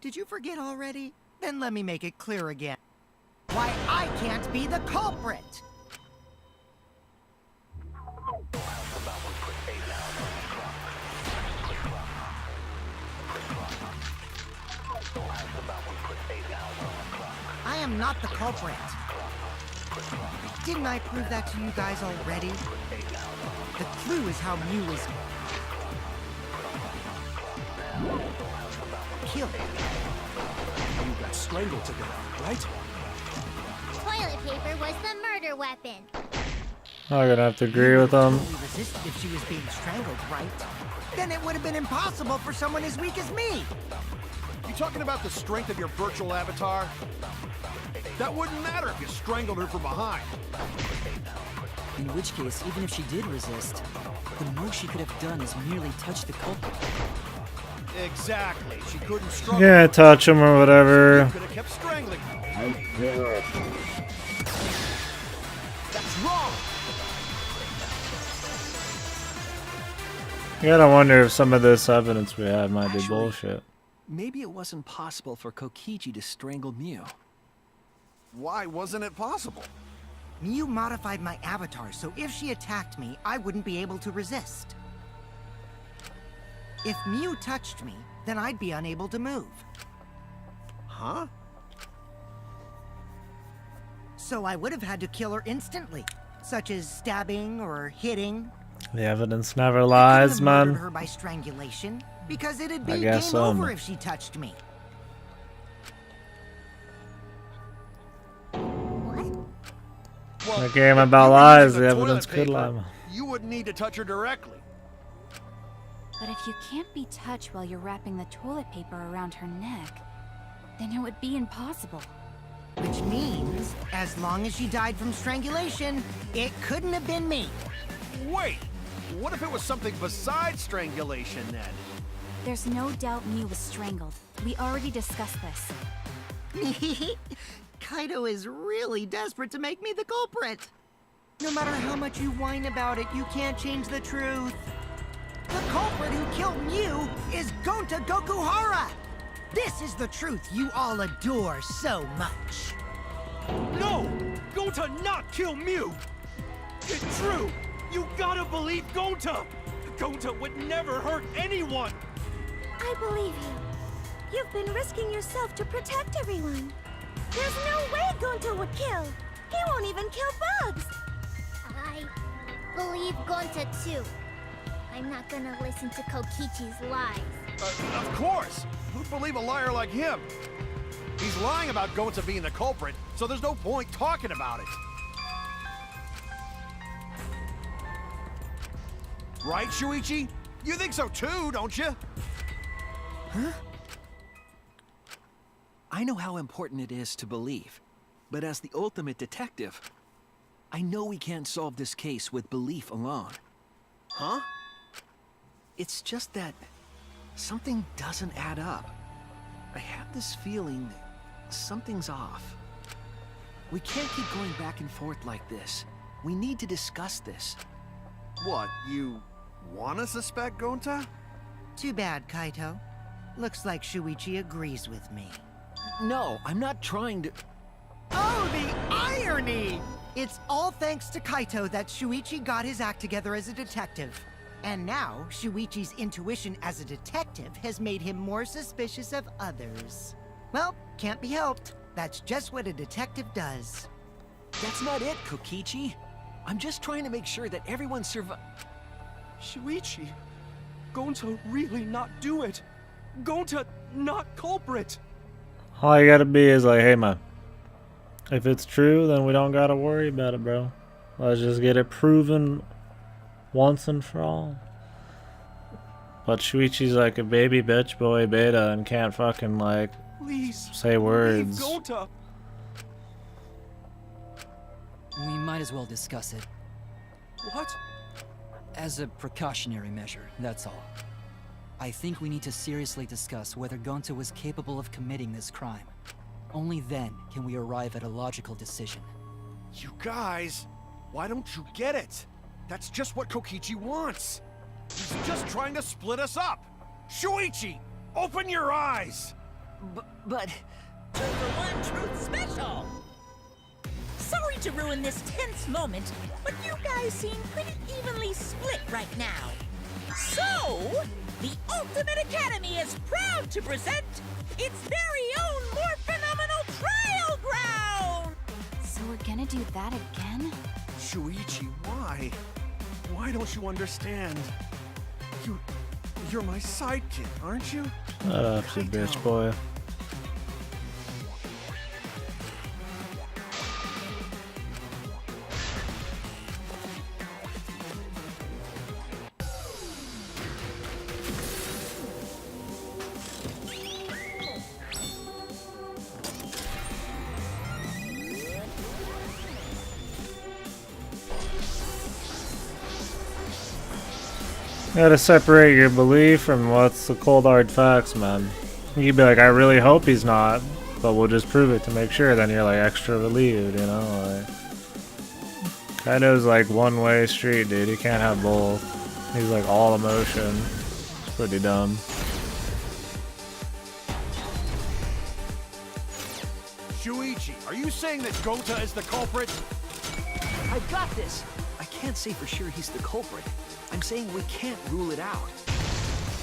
Did you forget already? Then let me make it clear again. Why I can't be the culprit! I am not the culprit. Didn't I prove that to you guys already? The clue is how Mew is killed. You got strangled to death, right? Toilet paper was the murder weapon. I'm gonna have to agree with them. Totally resisted if she was being strangled, right? Then it would have been impossible for someone as weak as me. You talking about the strength of your virtual avatar? That wouldn't matter if you strangled her from behind. In which case, even if she did resist, the most she could have done is merely touch the culprit. Exactly. She couldn't struggle. Yeah, touch him or whatever. Could have kept strangling her. That's wrong. I gotta wonder if some of this evidence we have might be Actually, bullshit. Maybe it wasn't possible for Kokichi to strangle Mew. Why wasn't it possible? Mew modified my avatar, so if she attacked me, I wouldn't be able to resist. If Mew touched me, then I'd be unable to move. Huh? So I would have had to kill her instantly, such as stabbing or hitting. The evidence never I lies, couldn't have murdered man. her by strangulation, because it'd be I game guess over if she touched me. What? The game if about you were lies, using the toilet evidence could paper, lie. You wouldn't need to touch her directly. But if you can't be touched while you're wrapping the toilet paper around her neck, then it would be impossible. Which means, as long as she died from strangulation, it couldn't have been me. Wait, what if it was something besides strangulation then? There's no doubt Mew was strangled. We already discussed this. Kaido is really desperate to make me the culprit. No matter how much you whine about it, you can't change the truth. The culprit who killed Mew is Gonta Gokuhara! This is the truth you all adore so much. No! Gonta not kill Mew! It's true! You gotta believe Gonta! Gonta would never hurt anyone! I believe you. You've been risking yourself to protect everyone. There's no way Gonta would kill. He won't even kill bugs. I believe Gonta too. I'm not gonna listen to Kokichi's lies. Of course! Who'd believe a liar like him? He's lying about Gonta being the culprit, so there's no point talking about it. Right, Shuichi? You think so too, don't you? Huh? I know how important it is to believe, but as the ultimate detective, I know we can't solve this case with belief alone. Huh? It's just that something doesn't add up. I have this feeling something's off. We can't keep going back and forth like this. We need to discuss this. What, you wanna suspect Gonta? Too bad, Kaito. Looks like Shuichi agrees with me. No, I'm not trying to... Oh, the irony! It's all thanks to Kaito that Shuichi got his act together as a detective. And now, Shuichi's intuition as a detective has made him more suspicious of others. Well, can't be helped. That's just what a detective does. That's not it, Kokichi. I'm just trying to make sure that everyone Shuichi, Gonta really not do it. Gonta not culprit. All you gotta be is like, hey man, if it's true, then we don't gotta worry about it, bro. Let's just get it proven once and for all. But Shuichi's like a baby bitch boy beta and can't fucking like Please, say words. leave Gonta. We might as well discuss it. What? As a precautionary measure, that's all. I think we need to seriously discuss whether Gonta was capable of committing this crime. Only then can we arrive at a logical decision. You guys, why don't you get it? That's just what Kokichi wants. He's just trying to split us up. Shuichi, open your eyes. But... 2-for-1 Truth Special! Sorry to ruin this tense moment, but you guys seem pretty evenly split right now. So, the Ultimate Academy is proud to present its very own more phenomenal trial ground! So we're gonna do that again? Shuichi, why? Why don't you understand? You're my sidekick, aren't you? Shut up, you bitch boy. You gotta separate your belief from what's the cold hard facts, man. You could be like, I really hope he's not, but we'll just prove it to make sure. Then you're like extra relieved, you know? Like, Kaido's like one-way street, dude. He can't have both. He's like all emotion. It's pretty dumb. Shuichi, are you saying that Gota is the culprit? I've got this! I can't say for sure he's the culprit. I'm saying we can't rule it out.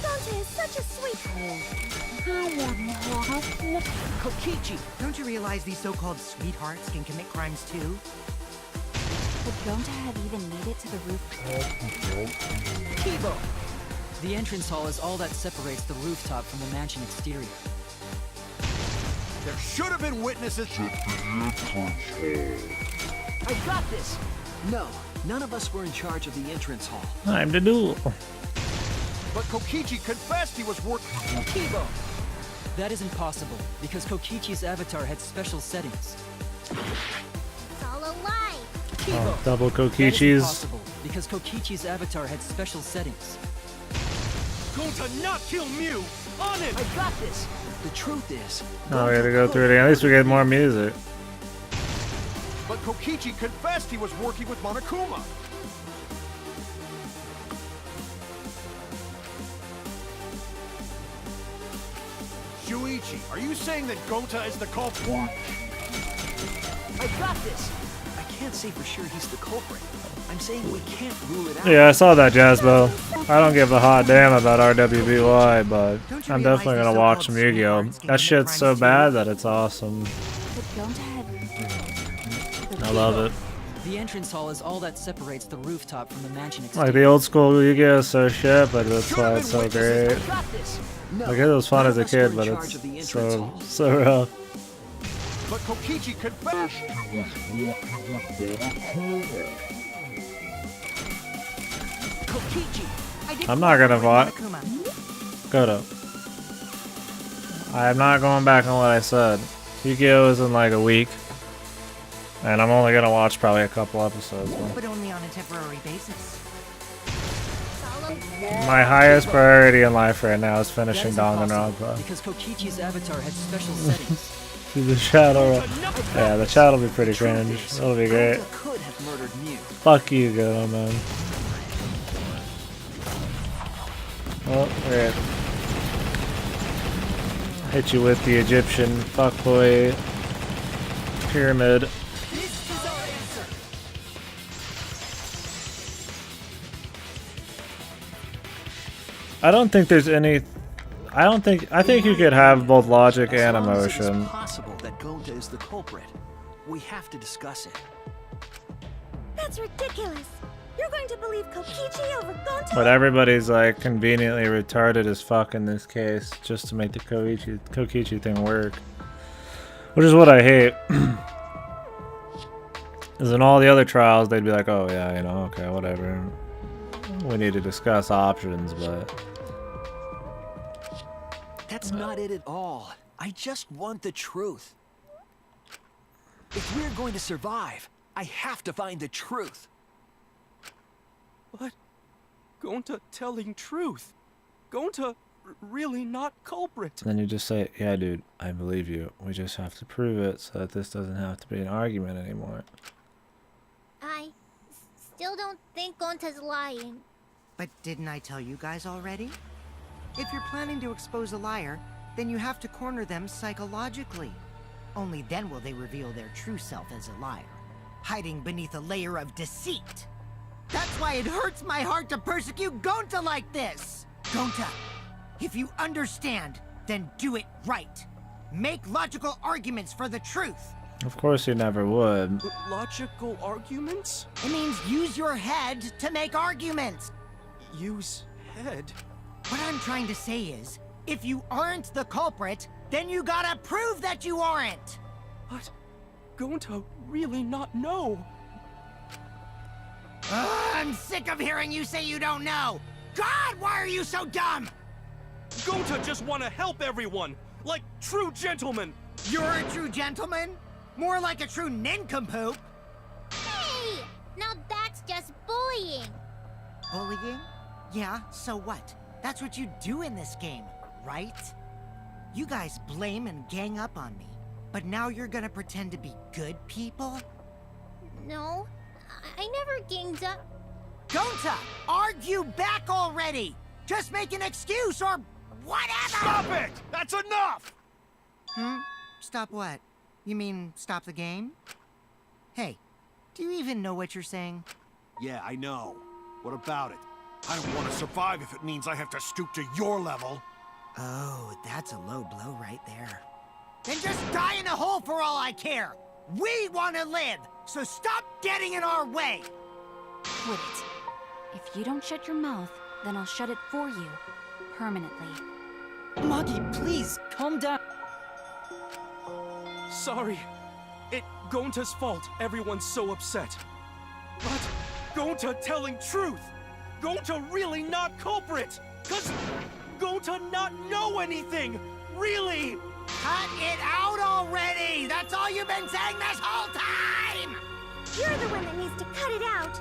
Gonta is such a sweetheart. Kokichi! Don't you realize these so-called sweethearts can commit crimes too? Would Gonta have even made it to the roof? Kibo! The entrance hall is all that separates the rooftop from the mansion exterior. There should have been witnesses. I've got this! No, none of us were in charge of the entrance hall. Time to duel. But Kokichi confessed he was working. Kibo! That isn't possible, because Kokichi's avatar had special settings. It's all a lie. Kibo! Oh, double That isn't Kokichis. possible, because Kokichi's avatar had special settings. Going to not kill Mew! On it! I've got this! The truth is... Oh, we gotta go through it again. At least we get more music. But Kokichi confessed he was working with Monokuma. Shuichi, are you saying that Gota is the culprit? I've got this! I can't say for sure he's the culprit. I'm saying we can't rule it out. Yeah, I saw that, Jasbo. I don't give a hot damn about RWBY, but I'm definitely gonna watch some Yu-Gi-Oh! That shit's so bad that it's awesome. Would Gonta have... I love it. The entrance hall is all that separates the rooftop from the mansion Like exterior. the old school Yu-Gi-Oh! So shit, but that's why it's so great. I've got this! No, Like it was fun none as a of us were kid, in but charge of the it's entrance so hall. so rough. But Kokichi confessed. Kokichi! I'm not gonna watch. Monokuma. Go to. I am not going back on what I said. Yu-Gi-Oh! Is in like a week, and I'm only gonna watch probably a couple episodes. But only on a temporary basis. It's all a My highest priority in life right now is That finishing isn't possible, Danganronpa. because Kokichi's avatar had special settings. See the shadow. Yeah, the shadow will be pretty cringe. It'll be great. Gota could have murdered Mew. Fuck you, go man. Oh, great. Hit you with the Egyptian fuckboy pyramid. I don't think there's any. I think you could have both logic and As long as it is emotion. possible that Gota is the culprit. We have to discuss it. That's ridiculous. You're going to believe Kokichi over Gonta? But everybody's like conveniently retarded as fuck in this case, just to make the Kokichi thing work. Which is what I hate. Because in all the other trials, they'd be like, oh yeah, you know, okay, whatever. We need to discuss options, but... That's not it at all. I just want the truth. If we're going to survive, I have to find the truth. But Gonta telling truth. Gonta really not culprit. Then you just say, yeah, dude, I believe you. We just have to prove it so that this doesn't have to be an argument anymore. I still don't think Gonta's lying. But didn't I tell you guys already? If you're planning to expose a liar, then you have to corner them psychologically. Only then will they reveal their true self as a liar, hiding beneath a layer of deceit. That's why it hurts my heart to persecute Gonta like this! Gonta, if you understand, then do it right. Make logical arguments for the truth. Of course you never would. Logical arguments? It means use your head to make arguments. Use head? What I'm trying to say is, if you aren't the culprit, then you gotta prove that you aren't! But Gonta really not know. I'm sick of hearing you say you don't know! God, why are you so dumb? Gonta just want to help everyone, like true gentlemen. You're a true gentleman? More like a true nincompoop. Hey! Now that's just bullying. Bullying? Yeah, so what? That's what you do in this game, right? You guys blame and gang up on me, but now you're gonna pretend to be good people? No, I never ganged up. Gonta, argue back already! Just make an excuse or whatever! Stop it! That's enough! Stop what? You mean stop the game? Hey, do you even know what you're saying? Yeah, I know. What about it? I don't want to survive if it means I have to stoop to your level. Oh, that's a low blow right there. Then just die in a hole for all I care! We want to live, so stop getting in our way! Quit it. If you don't shut your mouth, then I'll shut it for you. Permanently. Magi, please, calm down. Sorry. It Gonta's fault everyone's so upset. But Gonta telling truth. Gonta really not culprit. Cause Gonta not know anything. Really. Cut it out already! That's all you've been saying this whole time! You're the one that needs to cut it out.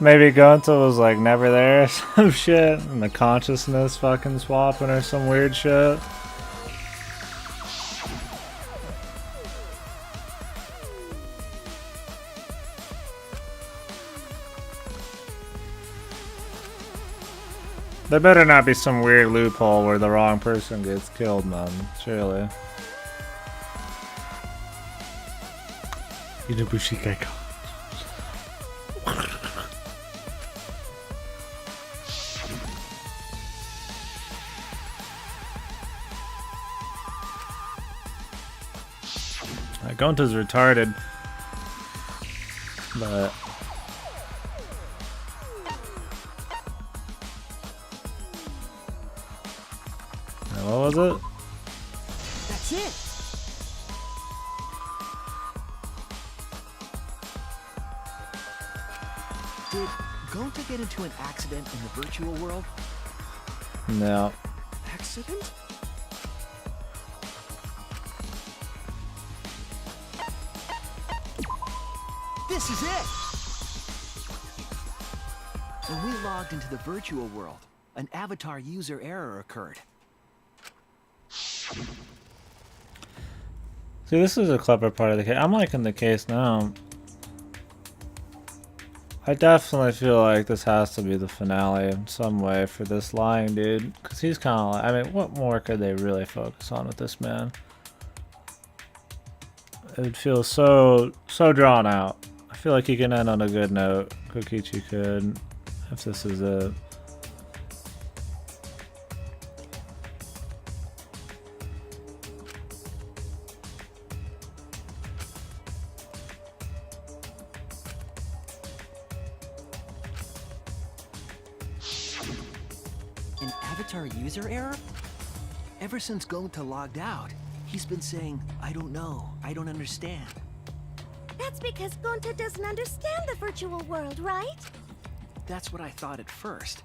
Maybe Gonta was like never there or some shit, and the consciousness fucking swapping or some weird shit. There better not be some weird loophole where the wrong person gets killed, man. Surely. Inabushi Keiko. Gonta's retarded, but what was it? That's it. Did Gonta get into an accident in the virtual world? No. Accident? This is it! When we logged into the virtual world, an avatar user error occurred. See, this is a clever part of the case. I'm liking the case now. I definitely feel like this has to be the finale in some way for this lying dude. Because he's kind of like, I mean, what more could they really focus on with this man? It would feel so drawn out. I feel like he can end on a good note. Kokichi could, if this is it. An avatar user error? Ever since Gonta logged out, he's been saying, I don't know, I don't understand. That's because Gonta doesn't understand the virtual world, right? That's what I thought at first.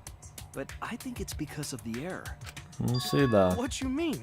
But I think it's because of the error. We'll see though. What you mean?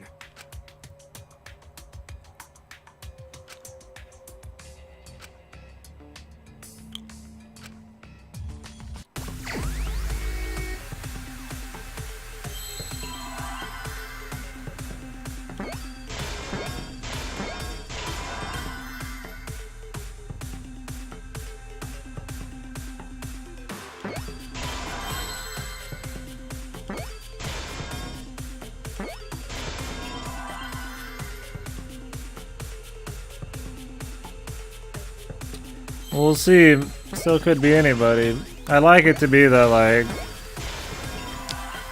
We'll see. Still could be anybody. I like it to be that, like,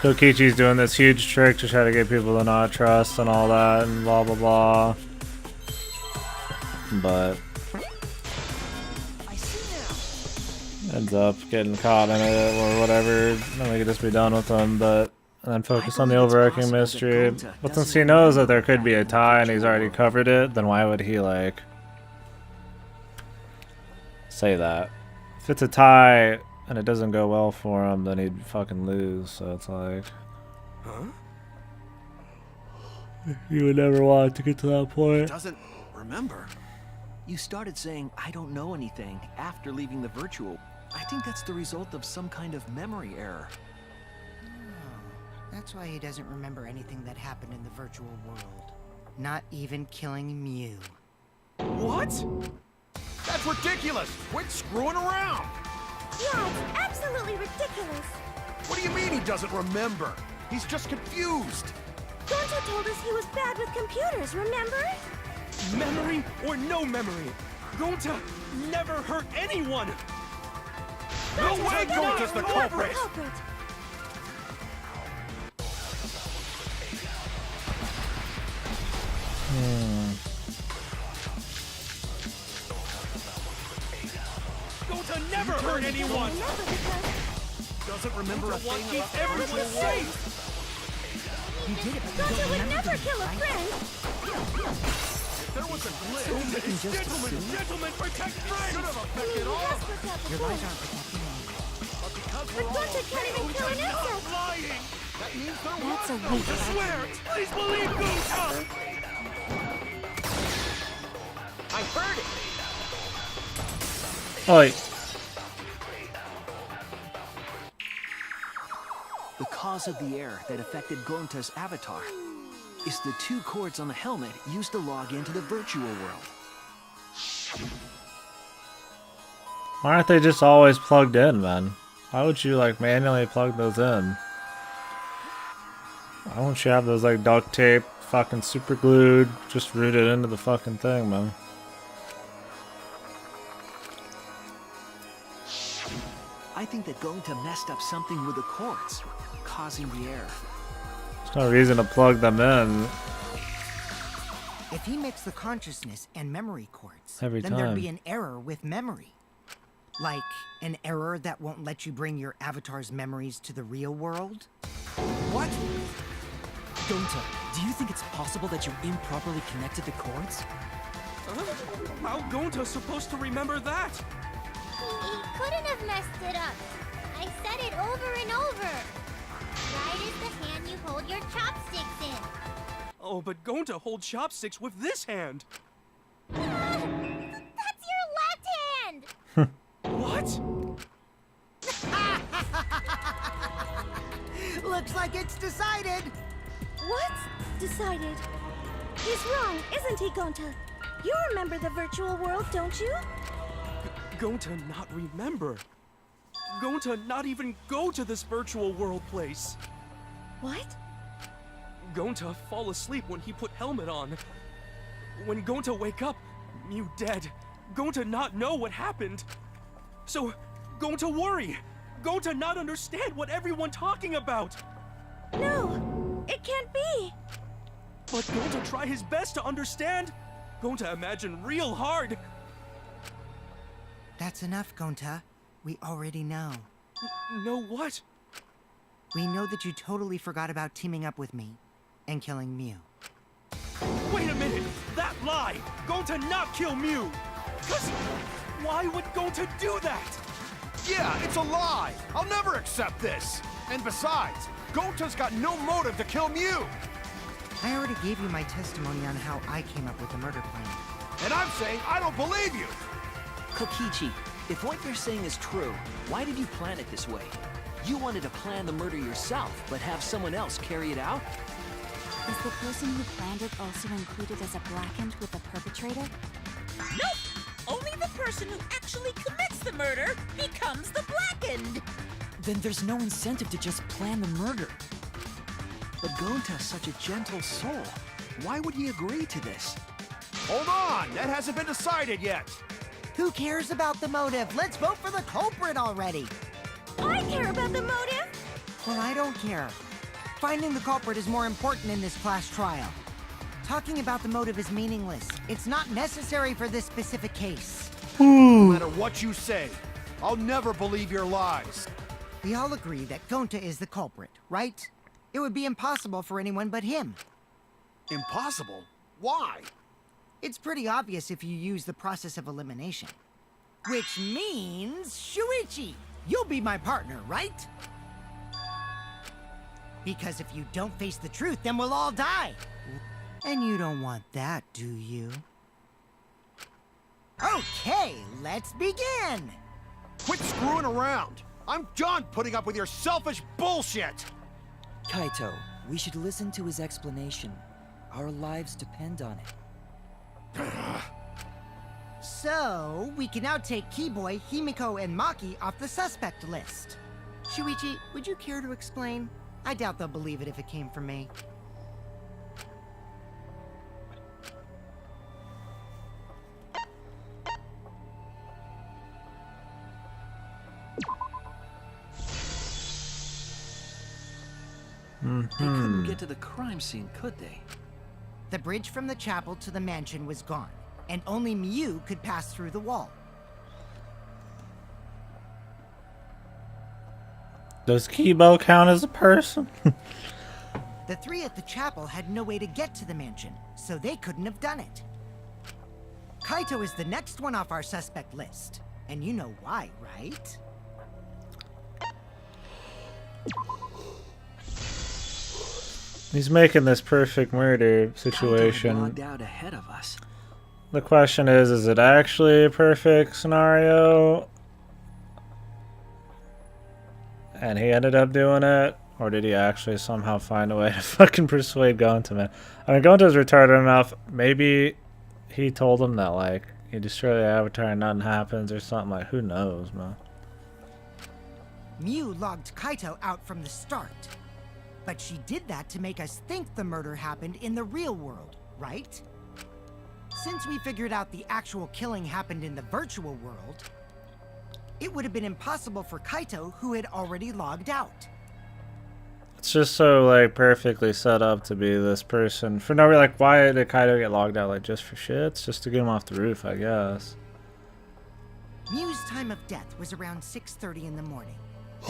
Kokichi's doing this huge trick to try to get people to not trust and all that and blah blah blah. But ends up getting caught in it or whatever. Then we could just be done with them, but and then focus on the overarching mystery. But since he knows that there could be a tie and he's already covered it, then why would he, like, say that? If it's a tie and it doesn't go well for him, then he'd fucking lose. So it's like, Huh? you would never want to get to that point. Doesn't remember. You started saying, I don't know anything, after leaving the virtual. I think that's the result of some kind of memory error. That's why he doesn't remember anything that happened in the virtual world. Not even killing Mew. What? That's ridiculous! Quit screwing around! Yeah, it's absolutely ridiculous. What do you mean he doesn't remember? He's just confused. Gonta told us he was bad with computers, remember? Memory or no memory? Gonta never hurt anyone! No way Gonta's the culprit! Gonta never hurt anyone! Doesn't remember a Gonta wants to thing keep about everyone safe! He did it, but he Gonta don't would remember never things, kill a right? friend. If there was a glitch, Gentlemen, protect friends! should have affected all of us. Your lies aren't protecting me. But because But we're all Gonta can't even kill an insect. lying, that means there That's a was no weak I swear, please believe Gonta! I heard it! Oi. The cause of the error that affected Gonta's avatar is the 2 cords on the helmet used to log into the virtual world. Why aren't they just always plugged in, man? Why would you, like, manually plug those in? Why won't you have those, like, duct tape, fucking super glued, just rooted into the fucking thing, man? I think that Gonta messed up something with the cords, causing the error. There's no reason to plug them in If he mixed the consciousness and memory cords, Every then there'd be time. an error with memory. Like an error that won't let you bring your avatar's memories to the real world. What? Gonta, do you think it's possible that you improperly connected the cords? How Gonta's supposed to remember that? He couldn't have messed it up. I said it over and over. Right is the hand you hold your chopsticks in. Oh, but Gonta holds chopsticks with this hand. That's your left hand! What? Looks like it's decided. What? Decided. He's wrong, isn't he, Gonta? You remember the virtual world, don't you? Gonta not remember. Gonta not even go to this virtual world place. What? Gonta fall asleep when he put helmet on. When Gonta wake up, Mew dead. Gonta not know what happened. So, Gonta worry. Gonta not understand what everyone talking about. No, it can't be. But Gonta try his best to understand. Gonta imagine real hard. That's enough, Gonta. We already know. Know what? We know that you totally forgot about teaming up with me and killing Mew. Wait a minute! That lie! Gonta not kill Mew! Cause why would Gonta do that? Yeah, it's a lie! I'll never accept this! And besides, Gonta's got no motive to kill Mew! I already gave you my testimony on how I came up with the murder plan. And I'm saying I don't believe you! Kokichi, if what you're saying is true, why did you plan it this way? You wanted to plan the murder yourself, but have someone else carry it out? Is the person who planned it also included as a blackened with the perpetrator? Nope! Only the person who actually commits the murder becomes the blackened! Then there's no incentive to just plan the murder. But Gonta's such a gentle soul. Why would he agree to this? Hold on, that hasn't been decided yet! Who cares about the motive? Let's vote for the culprit already! I care about the motive! Well, I don't care. Finding the culprit is more important in this class trial. Talking about the motive is meaningless. It's not necessary for this specific case. No matter what you say, I'll never believe your lies. We all agree that Gonta is the culprit, right? It would be impossible for anyone but him. Impossible? Why? It's pretty obvious if you use the process of elimination. Which means, Shuichi, you'll be my partner, right? Because if you don't face the truth, then we'll all die. And you don't want that, do you? Okay, let's begin! Quit screwing around! I'm done putting up with your selfish bullshit! Kaito, we should listen to his explanation. Our lives depend on it. So, we can now take Keyboy, Himiko, and Maki off the suspect list. Shuichi, would you care to explain? I doubt they'll believe it if it came from me. They couldn't get to the crime scene, could they? The bridge from the chapel to the mansion was gone, and only Mew could pass through the wall. Does Kibo count as a person? The three at the chapel had no way to get to the mansion, so they couldn't have done it. Kaito is the next one off our suspect list, and you know why, right? He's making this perfect murder Kaito situation. logged out ahead of us. The question is it actually a perfect scenario? And he ended up doing it? Or did he actually somehow find a way to fucking persuade Gonta, man? I mean, Gonta's retarded enough. Maybe he told him that, like, you destroy the avatar and nothing happens or something. Like, who knows, man? Mew logged Kaito out from the start. But she did that to make us think the murder happened in the real world, right? Since we figured out the actual killing happened in the virtual world, it would have been impossible for Kaito, who had already logged out. It's just so, like, perfectly set up to be this person. For no reason, like, why did Kaito get logged out? Like, just for shits? Just to get him off the roof, I guess. Mew's time of death was around 6:30 in the morning.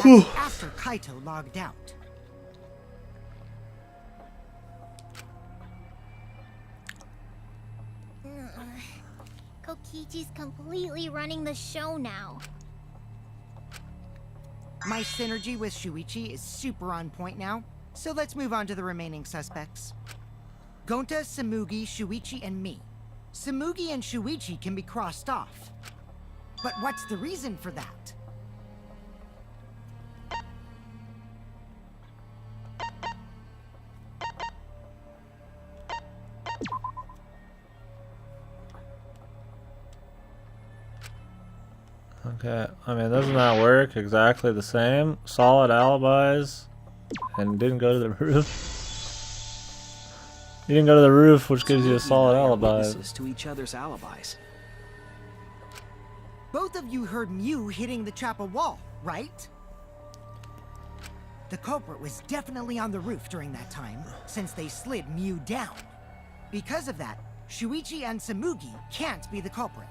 That's after Kaito logged out. Kokichi's completely running the show now. My synergy with Shuichi is super on point now, so let's move on to the remaining suspects. Gonta, Samugi, Shuichi, and me. Samugi and Shuichi can be crossed off. But what's the reason for that? Okay, I mean, doesn't that work exactly the same? Solid alibis, and didn't go to the roof. You didn't go to the roof, which gives you a solid alibi. Witnesses to each other's alibis. Both of you heard Mew hitting the chapel wall, right? The culprit was definitely on the roof during that time, since they slid Mew down. Because of that, Shuichi and Samugi can't be the culprit.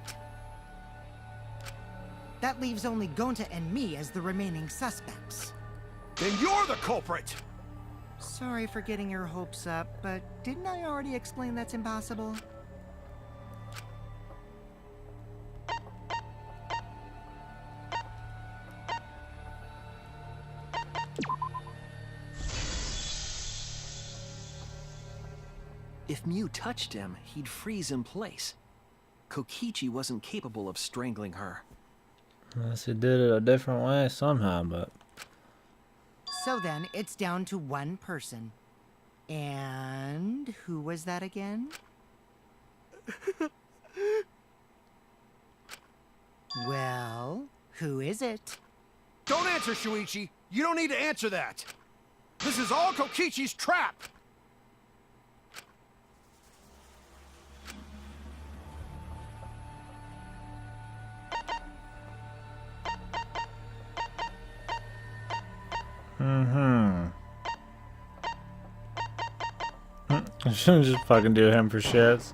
That leaves only Gonta and me as the remaining suspects. Then you're the culprit! Sorry for getting your hopes up, but didn't I already explain that's impossible? Mew touched him, he'd freeze in place. Kokichi wasn't capable of strangling her. Unless he did it a different way somehow, but... So then, it's down to one person. And who was that again? Well, who is it? Don't answer, Shuichi. You don't need to answer that. This is all Kokichi's trap. I shouldn't just fucking do him for shits.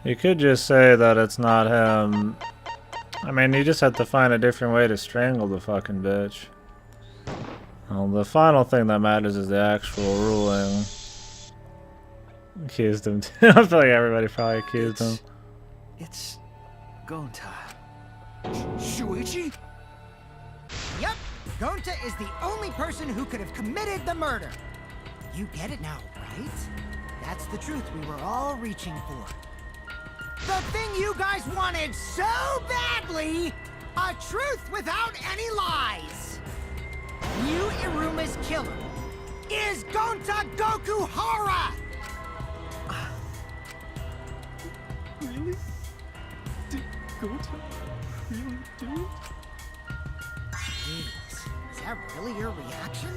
You could just say that it's not him. I mean, you just have to find a different way to strangle the fucking bitch. Well, the final thing that matters is the actual ruling. Accused him too. I feel like everybody probably accused him. It's Gonta. Shuichi? Yep, Gonta is the only person who could have committed the murder. You get it now, right? That's the truth we were all reaching for. The thing you guys wanted so badly! A truth without any lies! Mew Iruma's killer is Gonta Gokuhara! Really? Did Gonta really do it? Jeez, is that really your reaction?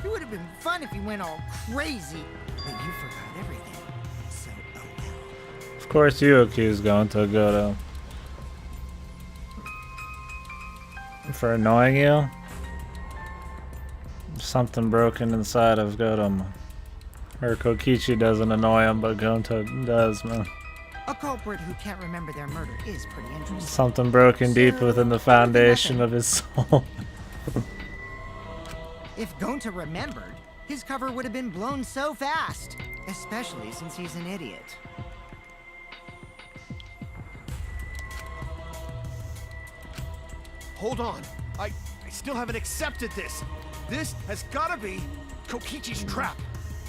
It would have been fun if you went all crazy, but you forgot everything. So, oh well. Of course you accuse Gonta Goto. For annoying you? Something broken inside of Goto. Or Kokichi doesn't annoy him, but Gonta does, man. A culprit who can't remember their murder is pretty interesting. Something broken deep within the foundation of his soul. If Gonta remembered, his cover would have been blown so fast. Especially since he's an idiot. Hold on. I still haven't accepted this. This has gotta be Kokichi's trap.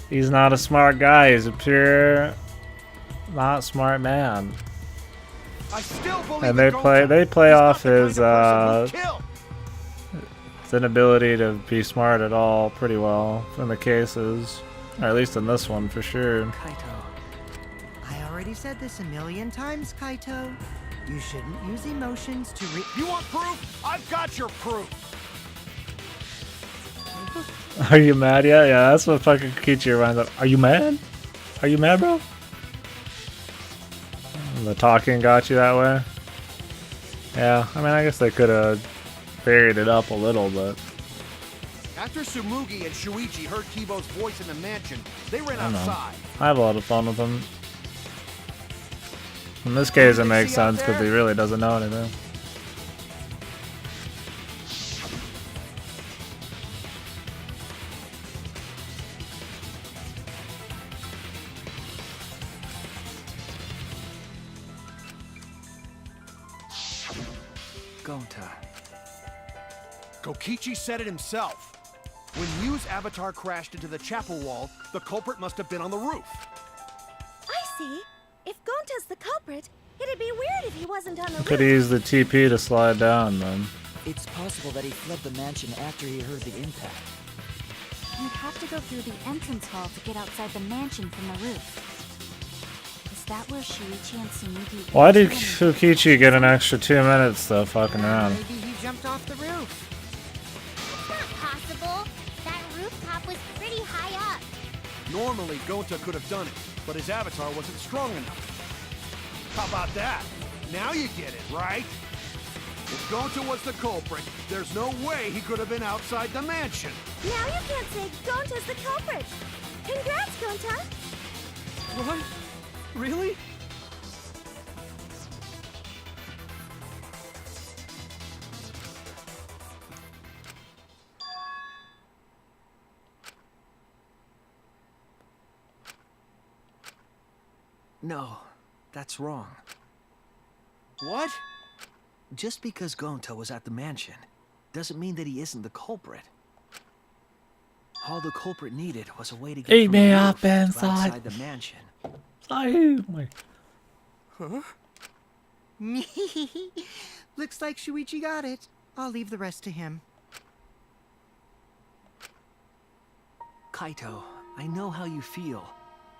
He's not a smart guy. He's a pure, not smart man. I still believe And that they play Gonta off is his not the kind of person who'd kill. his inability to be smart at all pretty well in the cases, or at least in this one for sure. Kaito. I already said this a million times, Kaito. You shouldn't use emotions to You want proof? I've got your proof. Are you mad yet? Yeah, that's what fucking Kokichi reminds of. Are you mad? Are you mad, bro? The talking got you that way? Yeah, I mean, I guess they could have varied it up a little, but... After Tsumugi and Shuichi heard Kibo's voice in the mansion, they ran I don't know. outside. I have a lot of fun with him. In this case, it makes sense because he really doesn't know anything. Gonta. Kokichi said it himself. When Mew's avatar crashed into the chapel wall, the culprit must have been on the roof. I see. If Gonta's the culprit, it'd be weird if he wasn't on the Could roof. use the TP to slide down, then. It's possible that he fled the mansion after he heard the impact. You'd have to go through the entrance hall to get outside the mansion from the roof. Is that where Shuichi and Tsumugi... Why did Kokichi get an extra 2 minutes, though, fucking around? Maybe he jumped off the roof. It's not possible. That rooftop was pretty high up. Normally, Gonta could have done it, but his avatar wasn't strong enough. How about that? Now you get it, right? If Gonta was the culprit, there's no way he could have been outside the mansion. Now you can't say Gonta's the culprit. Congrats, Gonta. What? Really? No, that's wrong. What? Just because Gonta was at the mansion doesn't mean that he isn't the culprit. All the culprit needed was a way to get Eat from me the up roof to inside. outside the mansion. Ay, Looks like Shuichi got it. I'll leave the rest to him. Kaito, I know how you feel.